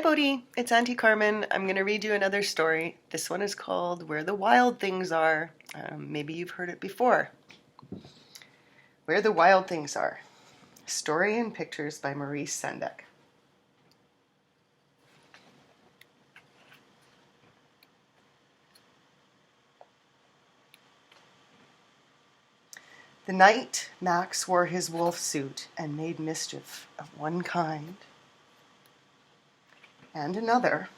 Bodhi, it's Aunty Carmen. I'm going to read you another story. This one is called Where the Wild Things Are. Maybe you've heard it before. Where the Wild Things Are. Story and pictures by Murice Sendak. The night Max wore his wolf suit and made mischief of one kind and another,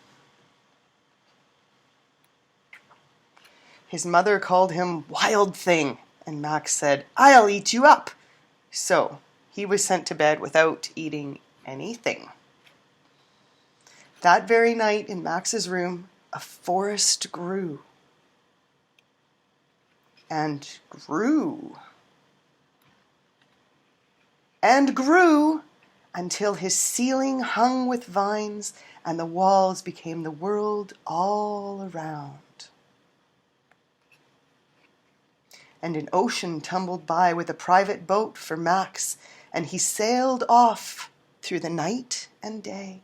his mother called him Wild Thing, and Max said, "I'll eat you up." So he was sent to bed without eating anything. That very night in Max's room, a forest grew and grew and grew until his ceiling hung with vines and the walls became the world all around. And an ocean tumbled by with a private boat for Max, and he sailed off through the night and day.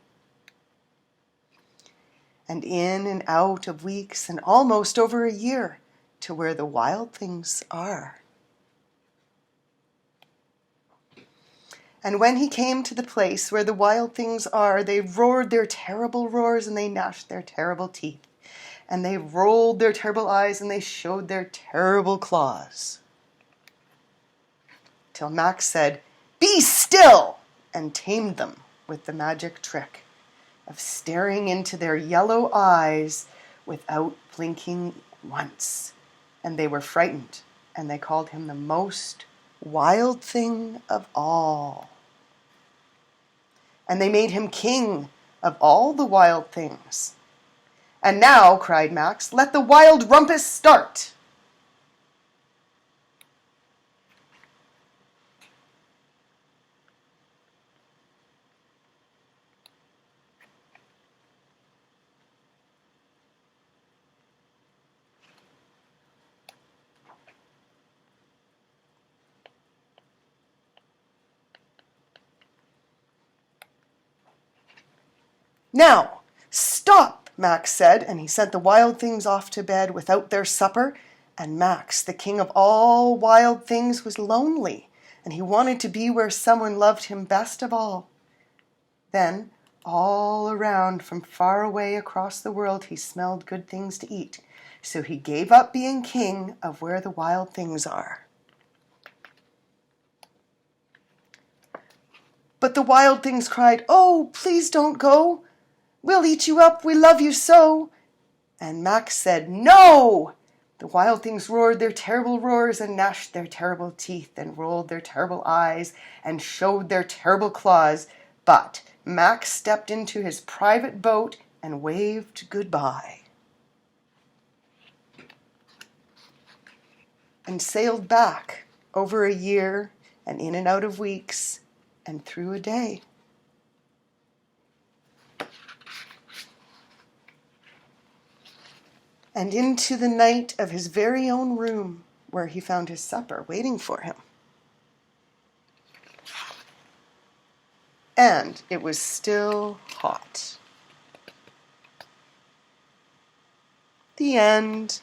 And in and out of weeks and almost over a year to where the wild things are. And when he came to the place where the wild things are, they roared their terrible roars and they gnashed their terrible teeth. And they rolled their terrible eyes and they showed their terrible claws. Till Max said, "Be still!" and tamed them with the magic trick of staring into their yellow eyes without blinking once. And they were frightened, and they called him the most wild thing of all. And they made him king of all the wild things. "And now," cried Max, "let the wild rumpus start." "Now, stop," Max said, and he sent the wild things off to bed without their supper. And Max, the king of all wild things, was lonely, and he wanted to be where someone loved him best of all. Then, all around from far away across the world, he smelled good things to eat. So he gave up being king of where the wild things are. But the wild things cried, "Oh, please don't go. We'll eat you up, we love you so." And Max said, "No!" The wild things roared their terrible roars and gnashed their terrible teeth and rolled their terrible eyes and showed their terrible claws. But Max stepped into his private boat and waved goodbye. And sailed back over a year and in and out of weeks and through a day. And into the night of his very own room, where he found his supper waiting for him. And it was still hot. The end.